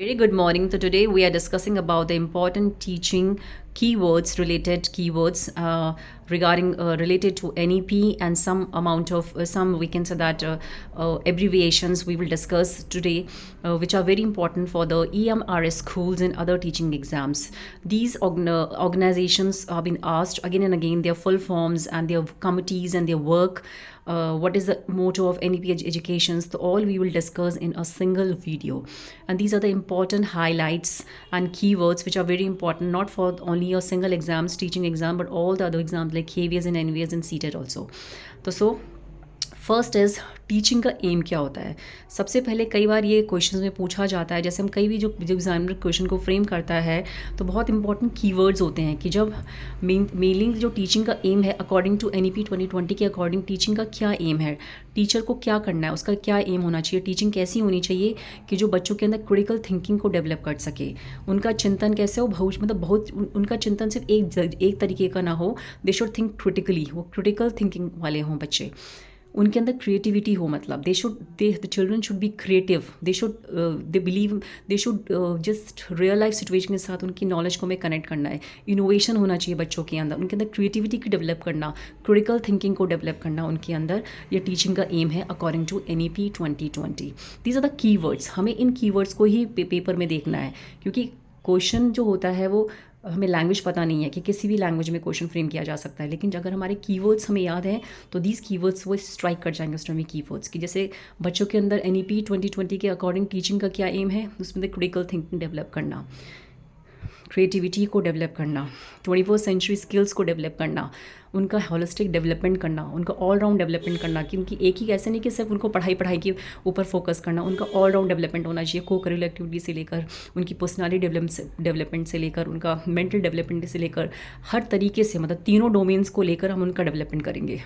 Very good morning. So today we are discussing about the important teaching keywords, related keywords regarding related to NEP and some amount of some we can say that abbreviations we will discuss today, which are very important for the EMRS schools and other teaching exams. These organizations have been asked again and again their full forms and their committees and their work. What is the motto of NEP education? So all we will discuss in a single video, and these are the important highlights and keywords which are very important not for only a single exams teaching exam but all the other exams like KVS and NVS and CTET also. So first is teaching का M क्या होता है. सबसे पहले कई बार ये questions में पूछा जाता है, जैसे हम कई भी जो एग्जामिनर क्वेश्चन को फ्रेम करता है तो बहुत इंपॉर्टेंट कीवर्ड्स होते हैं कि जब मेनली जो टीचिंग का एम है अकॉर्डिंग टू NEP 2020 के अकॉर्डिंग टीचिंग का क्या एम है, टीचर को क्या करना है, उसका क्या एम होना चाहिए, टीचिंग कैसी होनी चाहिए कि जो बच्चों के अंदर क्रिटिकल थिंकिंग को डेवलप कर सके, उनका चिंतन कैसे हो, मतलब बहुत उनका चिंतन सिर्फ एक तरीके का ना हो, दे शुड थिंक क्रिटिकली, वो क्रिटिकल थिंकिंग वाले हों बच्चे, उनके अंदर क्रिएटिविटी हो, मतलब the children should be creative, they believe, they should just real life situation के साथ उनकी नॉलेज को हमें कनेक्ट करना है. इनोवेशन होना चाहिए बच्चों के अंदर, उनके अंदर क्रिएटिविटी को डेवलप करना, क्रिटिकल थिंकिंग को डेवलप करना उनके अंदर, ये टीचिंग का एम है according to NEP 2020. These are the keywords. हमें इन कीवर्ड्स को ही पेपर में देखना है क्योंकि क्वेश्चन जो होता है वो हमें लैंग्वेज पता नहीं है कि किसी भी लैंग्वेज में क्वेश्चन फ्रेम किया जा सकता है, लेकिन अगर हमारे कीवर्ड्स हमें याद हैं तो दीज कीवर्ड्स वो स्ट्राइक कर जाएंगे उस टाइम कीवर्ड्स की. जैसे बच्चों के अंदर NEP 2020 के अकॉर्डिंग टीचिंग का क्या एम है, उसमें क्रिटिकल थिंकिंग डेवलप करना, क्रिएटिविटी को डेवलप करना, 21st सेंचुरी स्किल्स को डेवलप करना, उनका होलिस्टिक डेवलपमेंट करना, उनका ऑल राउंड डेवलपमेंट करना कि उनकी एक ही ऐसे नहीं कि सिर्फ उनको पढ़ाई के ऊपर फोकस करना, उनका ऑल राउंड डेवलपमेंट होना चाहिए, को करिकुलर एक्टिविटी से लेकर उनकी पर्सनालिटी डेवलपमेंट से लेकर उनका मेंटल डेवलपमेंट से लेकर हर तरीके से, मतलब तीनों डोमेन्स को लेकर हम उनका डेवलपमेंट करेंगे.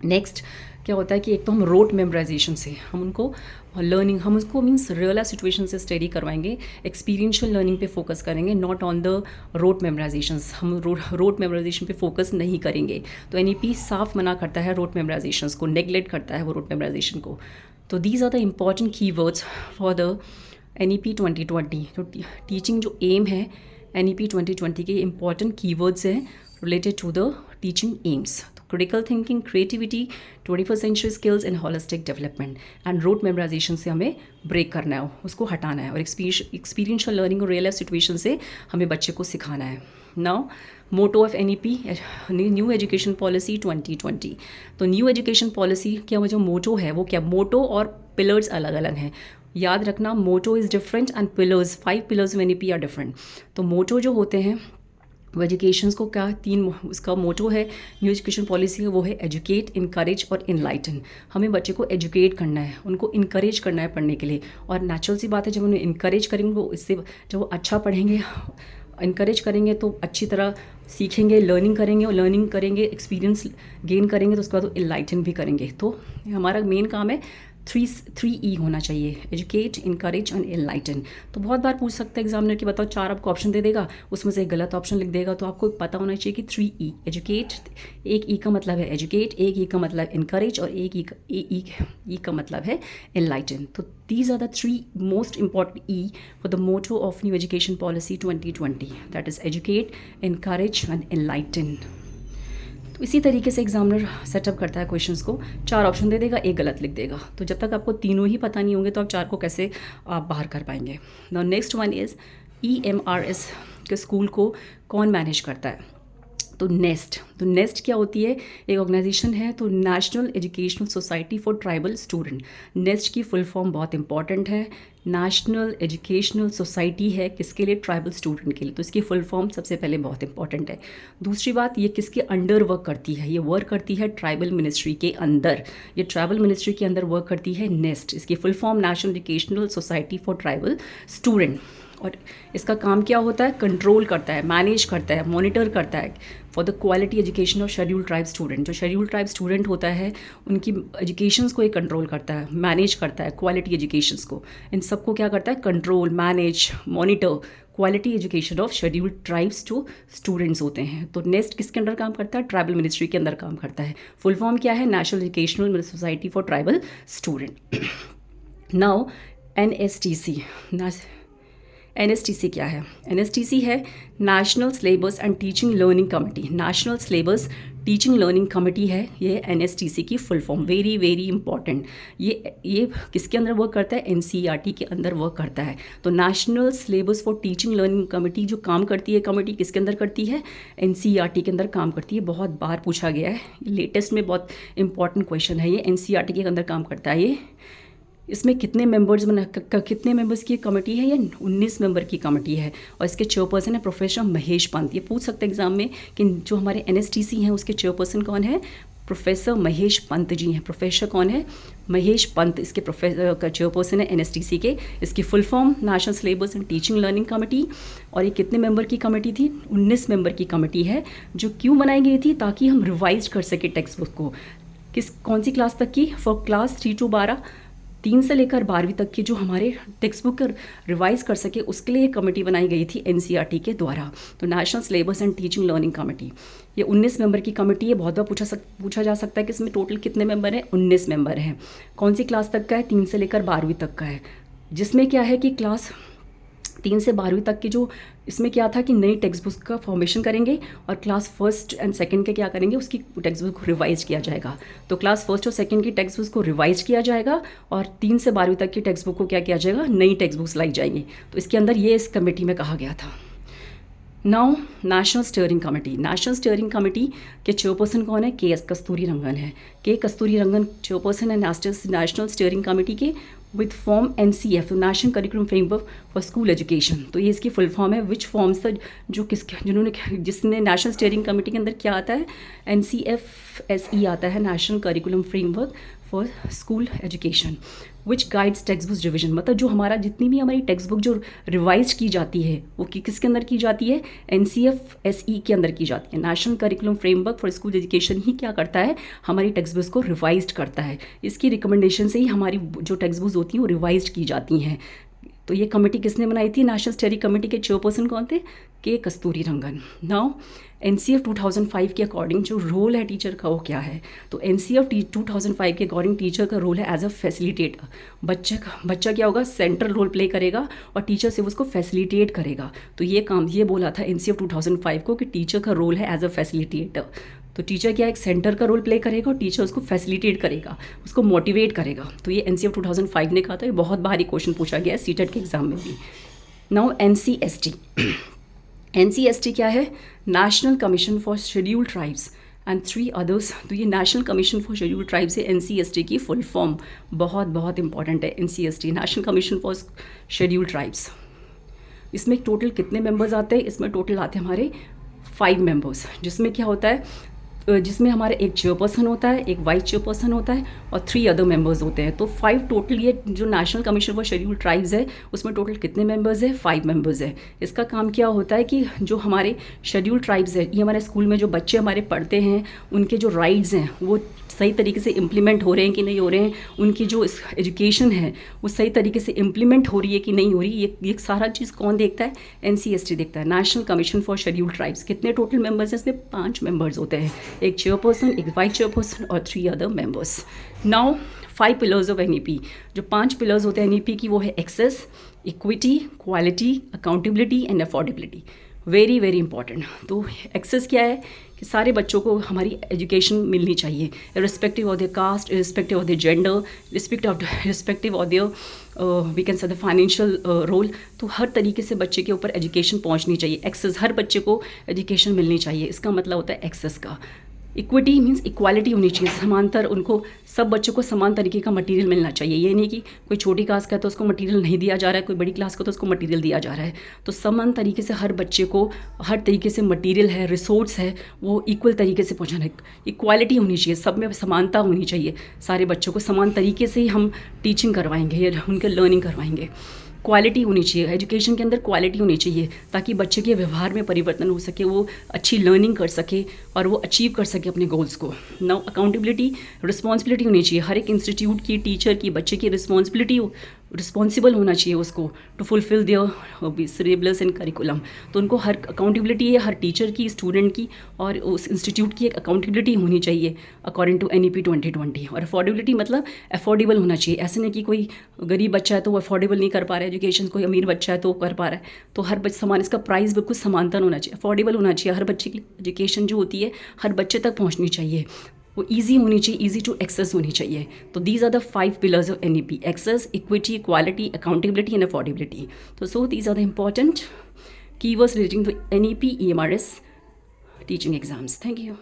नेक्स्ट क्या होता है कि एक तो हम रोट मेमोराइजेशन से हम उनको लर्निंग, हम उसको मीन्स रियल लाइफ सिचुएशन से स्टडी करवाएंगे, एक्सपीरियंशियल लर्निंग पे फोकस करेंगे, नॉट ऑन द रोट मेमोराइजेशंस. हम रोट मेमोराइजेशन पे फोकस नहीं करेंगे. तो NEP साफ मना करता है रोट मेमोराइजेशंस को, नेगलेक्ट करता है वो रोट मेमोराइजेशन को. तो these are the important keywords for the NEP 2020. तो टीचिंग जो एम है NEP 2020 के इम्पॉर्टेंट कीवर्ड्स हैं related to the teaching aims. Critical thinking, creativity, 21st century skills and holistic development and rote memorisation से हमें break करना है, उसको हटाना है, और एक्सपीरियंशियल लर्निंग और रियल लाइफ सिचुएशन से हमें बच्चे को सिखाना है. Now motto of NEP new education policy 2020. तो न्यू एजुकेशन पॉलिसी क्या जो मोटो है वो क्या, मोटो और पिलर्स अलग अलग हैं, याद रखना. Motto is different and pillars, 5 pillars of NEP are different. तो मोटो जो होते हैं वो एजुकेशंस को क्या, तीन उसका मोटो है न्यू एजुकेशन पॉलिसी है, वो है एजुकेट, इनकरेज और इनलाइटन. हमें बच्चे को एजुकेट करना है, उनको इनकरेज करना है पढ़ने के लिए, और नेचुरल सी बात है जब उन्हें इनकरेज करेंगे इससे जब वो अच्छा पढ़ेंगे, इनकरेज करेंगे तो अच्छी तरह सीखेंगे, लर्निंग करेंगे, और लर्निंग करेंगे, एक्सपीरियंस गेन करेंगे, तो उसके बाद वो इनलाइटन भी करेंगे. तो हमारा मेन काम है 3E होना चाहिए, एजुकेट, इनकरेज और इनलाइटन. तो बहुत बार पूछ सकता है एग्जामिनर कि बताओ 4 आपको ऑप्शन दे देगा, उसमें से एक गलत ऑप्शन लिख देगा, तो आपको पता होना चाहिए कि 3E एजुकेट, एक E का मतलब है एजुकेट, एक E का मतलब इनकरेज, और एक E का मतलब है इनलाइटन. तो these are the 3 most important E for the motto of new education policy 2020, that is educate, encourage and enlighten. तो इसी तरीके से एग्जामिनर सेटअप करता है क्वेश्चंस को, 4 ऑप्शन दे देगा, एक गलत लिख देगा. तो जब तक आपको तीनों ही पता नहीं होंगे तो आप 4 को कैसे आप बाहर कर पाएंगे. Now next one is EMRS के स्कूल को कौन मैनेज करता है. तो नेस्ट क्या होती है, एक ऑर्गेनाइजेशन है, तो national educational society for tribal student. Nest की फुल फॉर्म बहुत इंपॉर्टेंट है, नेशनल एजुकेशनल सोसाइटी है किसके लिए, ट्राइबल स्टूडेंट के लिए. तो इसकी फुल फॉर्म सबसे पहले बहुत इंपॉर्टेंट है. दूसरी बात, ये किसके अंडर वर्क करती है, ये वर्क करती है ट्राइबल मिनिस्ट्री के अंदर, ये ट्राइबल मिनिस्ट्री के अंदर वर्क करती है नेस्ट. इसकी full form national educational society for tribal student. और इसका काम क्या होता है, कंट्रोल करता है, मैनेज करता है, मॉनिटर करता है for the quality education of schedule tribe student. जो शेड्यूल ट्राइब स्टूडेंट होता है उनकी एजुकेशंस को ये कंट्रोल करता है, मैनेज करता है, क्वालिटी एजुकेशंस को, इन सबको क्या करता है, control, manage, monitor quality education of schedule tribes जो स्टूडेंट्स होते हैं. तो नेस्ट किसके अंदर काम करता है, ट्राइबल मिनिस्ट्री के अंदर काम करता है. फुल फॉर्म क्या है, national educational society for tribal student. Now NSTC, NSTC क्या है? NSTC है national syllabus and teaching learning committee. National syllabus teaching learning committee है ये NSTC की full form. Very very important. ये किसके अंदर वर्क करता है? NCERT के अंदर वर्क करता है। तो national syllabus for teaching learning committee जो काम करती है, कमेटी किसके अंदर करती है? NCERT के अंदर काम करती है। बहुत बार पूछा गया है, लेटेस्ट में बहुत इंपॉर्टेंट क्वेश्चन है ये। NCERT के अंदर काम करता है ये। इसमें कितने मेंबर्स की कमेटी है? ये 19 मेंबर की कमेटी है और इसके चेयरपर्सन है प्रोफेसर महेश पंत। ये पूछ सकते हैं एग्जाम में कि जो हमारे NSTC हैं उसके चेयरपर्सन कौन है? प्रोफेसर महेश पंत जी हैं। प्रोफेसर कौन है? महेश पंत इसके प्रोफेसर का चेयरपर्सन है NSTC के। इसकी full form national syllabus and teaching learning committee. और ये कितने मेंबर की कमेटी थी? 19 मेंबर की कमेटी है। जो क्यों बनाई गई थी? ताकि हम रिवाइज कर सके टेक्स्ट बुक को। कौन सी क्लास तक की? फॉर क्लास 3 to 12, 3 से लेकर 12वीं तक की जो हमारे टेक्स्ट बुक रिवाइज कर सके, उसके लिए कमेटी बनाई गई थी NCERT के द्वारा। तो national syllabus and teaching learning committee ये 19 मेंबर की कमेटी है। बहुत बार पूछा जा सकता है कि इसमें टोटल कितने मेंबर हैं? 19 मेंबर हैं। कौन सी क्लास तक का है? 3 से लेकर 12वीं तक का है। जिसमें क्या है कि क्लास 3 से 12वीं तक की जो इसमें क्या था कि नई टेक्स्ट बुक का फॉर्मेशन करेंगे और क्लास 1st एंड 2nd के क्या करेंगे? उसकी टेक्स्ट बुक को रिवाइज किया जाएगा। तो क्लास 1st और 2nd की टेक्स्ट बुक को रिवाइज किया जाएगा और 3 से 12वीं तक की टेक्स्ट बुक को क्या किया जाएगा? नई टेक्स्ट बुक्स लाई जाएंगी। तो इसके अंदर ये इस कमेटी में कहा गया था। Now national steering committee. National steering committee के चेयरपर्सन कौन है? के कस्तूरी रंगन है। के कस्तूरी रंगन चेयरपर्सन है नेशनल स्टीयरिंग कमेटी के with form NCF, national curriculum framework for school education. तो ये इसकी फुल फॉर्म है। विच फॉर्म्स था जिसने नेशनल स्टीयरिंग कमेटी के अंदर क्या आता है? NCFSE आता है, national curriculum framework for school education. Which guides text book revision, मतलब जो हमारा जितनी भी हमारी टेक्स्ट बुक जो रिवाइज की जाती है वो किसके अंदर की जाती है? NCFSE के अंदर की जाती है। National curriculum framework for school education ही क्या करता है? हमारी टेक्स्ट बुक्स को रिवाइज करता है। इसकी रिकमेंडेशन से ही हमारी जो टेक्स्ट बुक्स होती हैं वो रिवाइज की जाती हैं। तो ये कमेटी किसने बनाई थी? नेशनल स्टीयरिंग कमेटी के चेयरपर्सन कौन थे? के कस्तूरी रंगन। नाउ NCF 2005 के अकॉर्डिंग जो रोल है टीचर का वो क्या है? तो NCF 2005 के अकॉर्डिंग टीचर का रोल है एज अ फैसिलिटेटर। बच्चा क्या होगा? सेंट्रल रोल प्ले करेगा और टीचर से उसको फैसिलिटेट करेगा। तो ये बोला था NCF 2005 को कि टीचर का रोल है एज अ फैसिलिटेटर। तो टीचर क्या एक सेंटर का रोल प्ले करेगा और टीचर उसको फैसिलिटेट करेगा, उसको मोटिवेट करेगा। तो ये NCF 2005 ने कहा था। ये बहुत बार क्वेश्चन पूछा गया है सीटेट के एग्जाम में भी। Now NCST। NCST क्या है? National commission for scheduled tribes and 3 others. तो ये national commission for scheduled tribes है NCST की फुल फॉर्म। बहुत इंपॉर्टेंट है NCST, national commission for scheduled tribes. इसमें टोटल कितने मेंबर्स आते हैं? इसमें टोटल आते हैं हमारे 5 मेंबर्स। जिसमें क्या होता है? जिसमें हमारे एक चेयरपर्सन होता है, एक वाइस चेयरपर्सन होता है और 3 अदर मेंबर्स होते हैं। तो 5 टोटल ये जो national commission for scheduled tribes है उसमें टोटल कितने मेंबर्स है? 5 मेंबर्स है। इसका काम क्या होता है कि जो हमारे शेड्यूल्ड ट्राइब्स है, ये हमारे स्कूल में जो बच्चे हमारे पढ़ते हैं उनके जो राइट्स हैं वो सही तरीके से इम्प्लीमेंट हो रहे हैं कि नहीं हो रहे हैं, उनकी जो एजुकेशन है वो सही तरीके से इम्प्लीमेंट हो रही है कि नहीं हो रही, ये सारा चीज़ कौन देखता है? NCST देखता है, national commission for scheduled tribes. कितने टोटल मेंबर्स हैं? इसमें 5 मेंबर्स होते हैं, एक चेयरपर्सन, एक वाइस चेयरपर्सन और 3 other members. Now 5 pillars of NEP। जो 5 पिलर्स होते हैं NEP की वो है access, equity, quality, accountability and affordability. Very important. तो एक्सेस क्या है कि सारे बच्चों को हमारी एजुकेशन मिलनी चाहिए, respective of their caste, respective of their gender, respective of their we can say the financial role. तो हर तरीके से बच्चे के ऊपर एजुकेशन पहुंचनी चाहिए। एक्सेस, हर बच्चे को एजुकेशन मिलनी चाहिए, इसका मतलब होता है एक्सेस का। इक्विटी मीन्स इक्वालिटी होनी चाहिए, समांतर, उनको सब बच्चों को समान तरीके का मटेरियल मिलना चाहिए। ये नहीं कि कोई छोटी क्लास का है तो उसको मटेरियल नहीं दिया जा रहा है, कोई बड़ी क्लास का तो उसको मटेरियल दिया जा रहा है। तो समान तरीके से हर बच्चे को हर तरीके से मटेरियल है, रिसोर्स है, वो इक्वल तरीके से पहुँचाना है। इक्वालिटी होनी चाहिए, सब में समानता होनी चाहिए। सारे बच्चों को समान तरीके से ही हम टीचिंग करवाएंगे या उनके लर्निंग करवाएंगे। क्वालिटी होनी चाहिए, एजुकेशन के अंदर क्वालिटी होनी चाहिए ताकि बच्चे के व्यवहार में परिवर्तन हो सके, वो अच्छी लर्निंग कर सके और वो अचीव कर सके अपने गोल्स को। नाउ अकाउंटेबिलिटी, रिस्पॉन्सिबिलिटी होनी चाहिए। हर एक इंस्टीट्यूट की, टीचर की, बच्चे की रिस्पॉन्सिबिलिटी रिस्पॉन्सिबल होना चाहिए उसको to fulfil their syllabus and curriculum. तो उनको हर अकाउंटेबिलिटी है, हर टीचर की, स्टूडेंट की और उस इंस्टीट्यूट की एक अकाउंटेबिलिटी होनी चाहिए अकॉर्डिंग टू NEP 2020। और अफोर्डेबिलिटी मतलब अफोर्डेबल होना चाहिए। ऐसे नहीं कि कोई गरीब बच्चा है तो वो अफोर्डेबल नहीं कर पा रहा है एजुकेशन, कोई अमीर बच्चा है तो कर पा रहा है। तो हर बच्चा समान, इसका प्राइस बिल्कुल समांतर होना चाहिए, अफोर्डेबल होना चाहिए। हर बच्चे की एजुकेशन जो होती है हर बच्चे तक पहुँचनी चाहिए, वो ईजी होनी चाहिए, ईजी टू एक्सेस होनी चाहिए। तो these are the 5 pillars of NEP: access, equity, quality, accountability and affordability. तो so these are the important keywords relating to NEP EMRS teaching exams. Thank you.